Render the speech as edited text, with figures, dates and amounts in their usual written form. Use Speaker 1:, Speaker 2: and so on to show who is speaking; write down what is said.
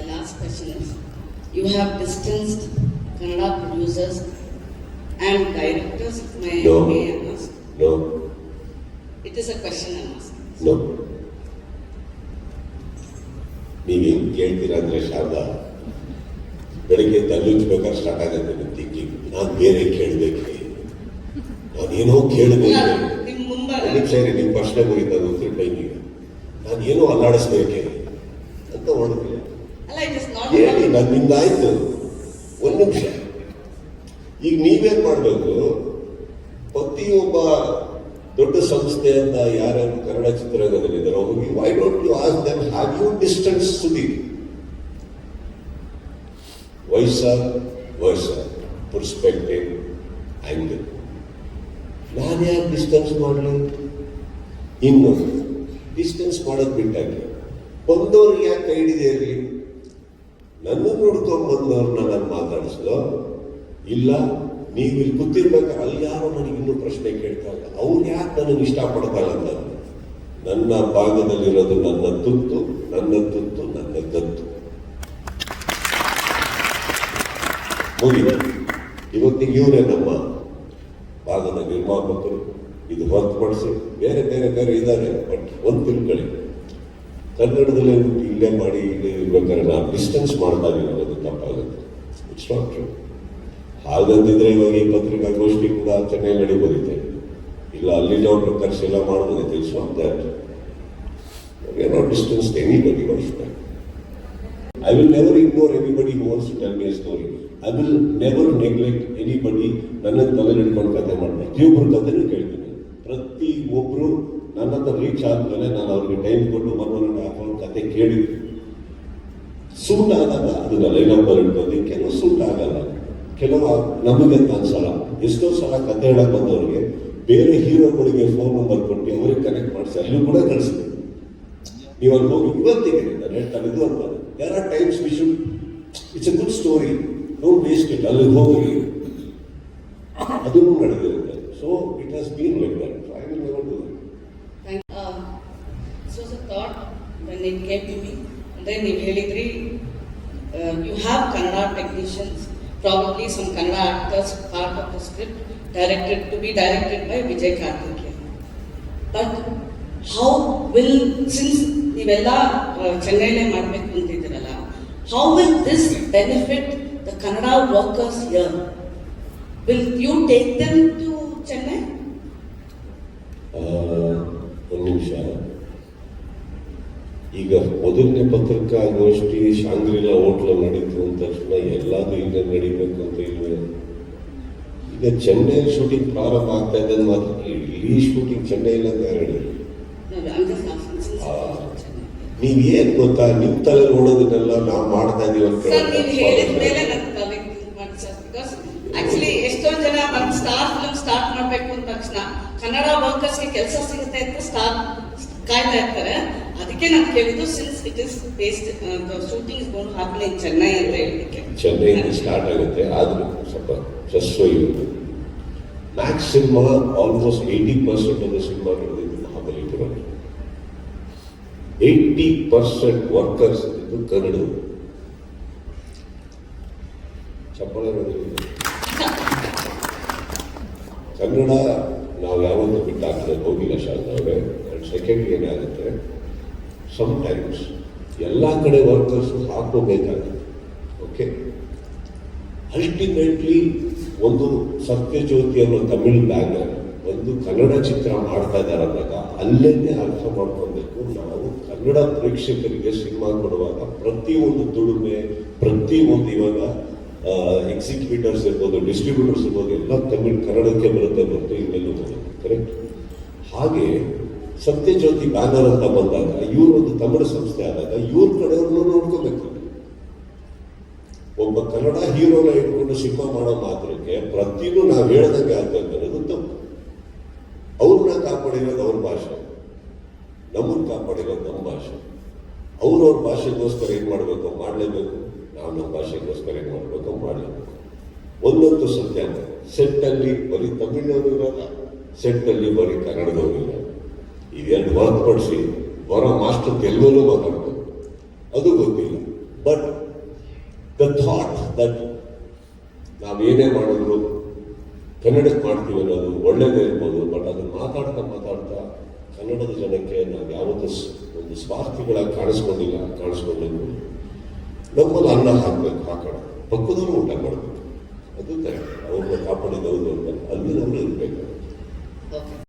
Speaker 1: My last question is, you have distanced Kannada producers and directors. May I ask?
Speaker 2: No.
Speaker 1: It is a question I'm asking.
Speaker 2: No. ನೀವೇನು ಕೇಳ್ತೀರಾ ಅಂದರೆ ಶಾರದಾ, ಬೆಳಗ್ಗೆ ತಲ್ಲುಚ್ಬೇಕಾದ್ರೆ start ಆಗುತ್ತೆ ನನ್ನ thinking. ನಾನು ಬೇರೆ ಕೇಳಬೇಕು, ನಾನೇನೋ ಕೇಳಬೇಕು. ಸರಿ, ನಿಮ್ಮ ಪ್ರಶ್ನೆ ಮುಗಿತು, ಅದು ಉತ್ತರ ಟೈಮಿಗೆ ನಾನು ಏನೋ ಅಲ್ಲಾಡಿಸ್ಬೇಕೆ ಅಂತ ಹೊರಡ್ತೀನಿ. ಹೇಳಿ, ನನ್ನಿಂದ ಆಯ್ತು. ಒಂದು ನಿಮಿಷ, ಈಗ ನೀವೇನ್ ಮಾಡಬೇಕು, ಪ್ರತಿಯೊಬ್ಬ ದೊಡ್ಡ ಸಂಸ್ಥೆ ಅಂತ ಯಾರ್ಯಾರು ಕನ್ನಡ ಚಿತ್ರರಂಗದಲ್ಲಿದ್ದಾರೆ ಹೋಗಿ, why don't you ask them, have you distance Sudeep? ವಯಸ್ಸ ಪರ್ಸ್ಪೆಕ್ಟಿವ್ ಆಂಗಲ್. ನಾನು ಯಾಕೆ ಡಿಸ್ಟೆನ್ಸ್ ಮಾಡಲಿ? ಇನ್ನು ಡಿಸ್ಟೆನ್ಸ್ ಮಾಡೋದು ಬಿಟ್ಟಾಗಿ ಬಂದವ್ರಿಗೆ ಯಾಕೆ ಕೈ ಹಿಡಿದೇ ಇರಲಿ? ನನ್ನನ್ನು ನೋಡ್ಕೊಂಡು ಬಂದವ್ರನ್ನ ನಾನು ಮಾತಾಡಿಸ್ಲೋ ಇಲ್ಲ, ನೀವು ಇಲ್ಲಿ ಕೂತಿರ್ಬೇಕಾದ್ರೆ ಅಲ್ಲಿ ಯಾರೋ ನನಗೆ ಇನ್ನೂ ಪ್ರಶ್ನೆ ಕೇಳ್ತಾ ಇಲ್ಲ, ಅವ್ರು ಯಾಕೆ ನನಗೆ ಇಷ್ಟಪಡ್ತಾಯಿಲ್ಲ ಅಂತ. ನನ್ನ ಭಾಗದಲ್ಲಿರೋದು ನನ್ನ ತುತ್ತು, ನನ್ನ ಗತ್ತು ಮುಗಿದ. ಇವತ್ತಿಗೆ ಇವರೇ ನಮ್ಮ ಭಾಗದ ನಿರ್ಮಾಪಕರು. ಇದು ಹೊರತುಪಡಿಸಿ ಬೇರೆ ಇದ್ದಾರೆ. ಬಟ್ ಒಂದು ತಿಳ್ಕೊಳ್ಳಿ, ಕನ್ನಡದಲ್ಲೇ ಇಲ್ಲೇ ಮಾಡಿ ಇಲ್ಲೇ ಇರ್ಬೇಕಾದ್ರೆ ನಾವು ಡಿಸ್ಟೆನ್ಸ್ ಮಾಡ್ತಾ ಇದೀವಿ, ಅದು ತಪ್ಪಾಗುತ್ತೆ. It's not true. ಹಾಗಂತಿದ್ರೆ ಇವಾಗ ಈ ಪತ್ರಿಕಾಗೋಷ್ಠಿ ಕೂಡ ಚೆನ್ನೈ ನಡೀಬೋದಿದೆ, ಇಲ್ಲ ಅಲ್ಲಿ ನಾವು ಕರ್ಸೆಲ್ಲ ಮಾಡ್ಬೋದಿದೆ. It's not that. We are not distance anybody. I will never ignore anybody who wants to tell me a story. I will never neglect anybody. ನನ್ನ ತಲೆಯಲ್ಲಿ ಹಿಡ್ಕೊಂಡು ಕತೆ ಮಾಡ್ತಾರೆ. ಪ್ರತಿಯೊಬ್ಬರು ಕಥೆನೂ ಕೇಳ್ತೀನಿ. ಪ್ರತಿಯೊಬ್ಬರು ನನ್ನ ಹತ್ರ ರೀಚ್ ಆದ್ಮೇಲೆ ನಾನು ಅವ್ರಿಗೆ ಟೈಮ್ ಕೊಟ್ಟು 1.5 hour ಕತೆ ಕೇಳಿದ್ವಿ. ಸೂಟ್ ಆದಾಗ ಅದನ್ನ ಲೈನಪ್ಪಲ್ಲಿ ಇಟ್ಕೊಂಡು, ಕೆಲವು ಸೂಟ್ ಆಗಲ್ಲ, ಕೆಲವು ನಮಗೆ ಅಂತ ಅನ್ಸಲ್ಲ. ಎಷ್ಟೋ ಸಲ ಕತೆ ಹೇಳಕ್ ಬಂದವ್ರಿಗೆ ಬೇರೆ ಹೀರೋಗಳಿಗೆ ಫೋನ್ ನಂಬರ್ ಕೊಟ್ಟು ಅವ್ರಿಗೆ ಕನೆಕ್ಟ್ ಮಾಡಿಸಿ ಅಲ್ಲೂ ಕೂಡ ಕಳಿಸ್ತೀವಿ. ನೀವು ಅಲ್ಲಿ ಹೋಗಿ ಇವತ್ತಿಗೆ ಇದು ಅಂತ. There are times we should, it's a good story, don't waste it, ಅಲ್ಲಿ ಹೋಗಿ ಅದನ್ನು ನಡೆದಿರುತ್ತೆ. So it has been like that. So I will never do it.
Speaker 1: This was a thought when it came to me. And then you ಹೇಳಿದ್ರಿ, you have Kannada technicians, probably some Kannada actors, part of the script to be directed by Vijay Karthikeyan. But how will, since ನೀವೆಲ್ಲ ಚೆನ್ನೈಲೇ ಮಾಡಬೇಕು ಅಂತಿದ್ದೀರಲ್ಲ, how will this benefit the Kannada workers here? Will you take them to Chennai?
Speaker 2: ಒಂದು ನಿಮಿಷ. ಈಗ ಮೊದಲನೇ ಪತ್ರಿಕಾಗೋಷ್ಠಿ Shangri-La ಹೋಟ್ಲಲ್ಲಿ ನಡೀತು ಅಂದ ತಕ್ಷಣ ಎಲ್ಲಾದ್ರೂ ಈಗ ನಡೀಬೇಕು ಅಂತ ಇಲ್ವೇ? ಈಗ ಚೆನ್ನೈ ಶೂಟಿಂಗ್ ಪ್ರಾರಂಭ ಆಗ್ತಾ ಇದೆ ಮಾತ್ರ, ಇಡೀ ಶೂಟಿಂಗ್ ಚೆನ್ನೈಲ್ಲ ಅಂತ ಹೇಳಿ. ನೀವೇನ್ ಗೊತ್ತಾ, ನಿಮ್ ತಲೆ ನೋಡೋದನ್ನೆಲ್ಲ ನಾವು ಮಾಡ್ತಾ ಇದೀವಿ ಅಂತ
Speaker 1: ಆಕ್ಚುಲಿ ಎಷ್ಟೊಂದು ಜನ ಒಂದು ಸ್ಟಾರ್ ಫಿಲ್ಮ್ ಸ್ಟಾರ್ಟ್ ಮಾಡ್ಬೇಕು ಅಂದ ತಕ್ಷಣ ಕನ್ನಡ ವರ್ಕರ್ಸ್ಗೆ ಕೆಲಸ ಸಿಗುತ್ತೆ ಅಂತ ಕಾಯ್ತಾ ಇರ್ತಾರೆ. ಅದಕ್ಕೆ ನಾನು ಕೇಳಿದ್ದು, since it is based shooting is gone happen in Chennai ಅಂತ ಹೇಳಲಿಕ್ಕೆ.
Speaker 2: ಚೆನ್ನೈನಲ್ಲಿ ಸ್ಟಾರ್ಟ್ ಆಗುತ್ತೆ. ಆದ್ರೂ ಸ್ವಲ್ಪ just max cinema almost 80% of the cinema ನಡೆದಿದ್ದು ಮಹಾಬಲಿಪುರದಲ್ಲಿ. 80% ವರ್ಕರ್ಸ್ ಇದ್ದು ಕನ್ನಡ. ಚಪ್ಪಳ ಕನ್ನಡ ನಾವು ಯಾವತ್ತೂ ಬಿಟ್ಟು ಹಾಕಿದ್ರೆ ಹೋಗಿಲ್ಲ ಶಾರದವ್ರೆ. ಆ್ಯಂಡ್ ಸೆಕೆಂಡ್ ಏನಾಗುತ್ತೆ, ಸಮ್ಟೈಮ್ಸ್ ಎಲ್ಲ ಕಡೆ ವರ್ಕರ್ಸು ಹಾಕೋಬೇಕಾಗುತ್ತೆ. ಓಕೆ, ಅಲ್ಟಿಮೇಟ್ಲಿ ಒಂದು ಸತ್ಯಜ್ಯೋತಿ ಅನ್ನೋ ತಮಿಳ್ ಬ್ಯಾನರ್ ಒಂದು ಕನ್ನಡ ಚಿತ್ರ ಮಾಡ್ತಾ ಇದ್ದಾರೆ ಅಂದಾಗ ಅಲ್ಲೇನೆ ಅರ್ಥ ಮಾಡ್ಕೊಳ್ಬೇಕು, ನಾವು ಕನ್ನಡ ಪ್ರೇಕ್ಷಕರಿಗೆ ಸಿನಿಮಾ ಕೊಡುವಾಗ ಪ್ರತಿಯೊಂದು ದುಡಿಮೆ, ಪ್ರತಿಯೊಂದು ಇವಾಗ ಎಕ್ಸಿಕ್ಯೂಟರ್ಸ್ ಇರ್ಬೋದು, ಡಿಸ್ಟ್ರಿಬ್ಯೂಟರ್ಸ್ ಇರ್ಬೋದು, ಎಲ್ಲ ತಮಿಳ್ ಕನ್ನಡಕ್ಕೆ ಬರುತ್ತೆ ಹೊರತು ಇಲ್ಲೆಲ್ಲೂ ಬರುತ್ತೆ. ಕರೆಕ್ಟ್. ಹಾಗೆ ಸತ್ಯಜ್ಯೋತಿ ಬ್ಯಾನರ್ ಅಂತ ಬಂದಾಗ ಇವರು ಒಂದು ತಮಿಳು ಸಂಸ್ಥೆ ಆದಾಗ ಇವ್ರ ಕಡೆಯವ್ರನ್ನೂ ನೋಡ್ಕೋಬೇಕು. ಒಬ್ಬ ಕನ್ನಡ ಹೀರೋನ ಇಟ್ಕೊಂಡು ಸಿನಿಮಾ ಮಾಡೋ ಮಾತ್ರಕ್ಕೆ ಪ್ರತಿಯೂ ನಾವು ಹೇಳ್ದಂಗೆ ಆಗ್ಬೇಕು ಅನ್ನೋದು ತಪ್ಪು. ಅವ್ರನ್ನ ಕಾಪಾಡಿರೋದು ಅವ್ರ ಭಾಷೆ, ನಮ್ಮನ್ನು ಕಾಪಾಡಿರೋದು ನಮ್ಮ ಭಾಷೆ. ಅವ್ರವ್ರ ಭಾಷೆಗೋಸ್ಕರ ಏನು ಮಾಡಬೇಕು ಮಾಡಲೇಬೇಕು, ನಾವು ನಮ್ಮ ಭಾಷೆಗೋಸ್ಕರ ಏನು ಮಾಡಬೇಕು ಮಾಡಲೇಬೇಕು. ಒಂದೊಂದು ಸತ್ಯ, ಸೆಟ್ಟಲ್ಲಿ ಬರೀ ತಮಿಳವರು ಇರೋಲ್ಲ, ಸೆಟ್ಟಲ್ಲಿ ಬರೀ ಕನ್ನಡದವರು ಇರೋಲ್ಲ. ಇವೆರಡು ಹೊರತುಪಡಿಸಿ ಬರೋ ಮಾಸ್ಟರ್ ತೆಲುಗಲ್ಲೂ ಮಾತಾಡ್ಬೋದು, ಅದು ಗೊತ್ತಿಲ್ಲ. ಬಟ್ ದ ಥಾಟ್ ದಟ್ ನಾವೇನೇ ಮಾಡಿದ್ರು ಕನ್ನಡಕ್ಕೆ ಮಾಡ್ತೀವಿ ಅನ್ನೋದು ಒಳ್ಳೇದೇ ಇರ್ಬೋದು. ಬಟ್ ಅದನ್ನು ಮಾತಾಡ್ತಾ ಕನ್ನಡದ ಜನಕ್ಕೆ ನಾವು ಯಾವತ್ತೂ ಒಂದು ಸ್ವಾರ್ಥಿಗಳಾಗಿ ಕಾಣಿಸ್ಕೊಂಡಿಲ್ಲ. ನಮ್ಮಲ್ಲಿ ಅನ್ನ ಹಾಕೋಣ, ಪಕ್ಕದವರು ಊಟ ಮಾಡಬೇಕು, ಅದು ಕರೆಕ್ಟ್. ಅವ್ರನ್ನ ಕಾಪಾಡಿದವರು ಅಂತ ಅಲ್ಲಿನವರು ಇರಬೇಕು.
Speaker 1: ಓಕೆ.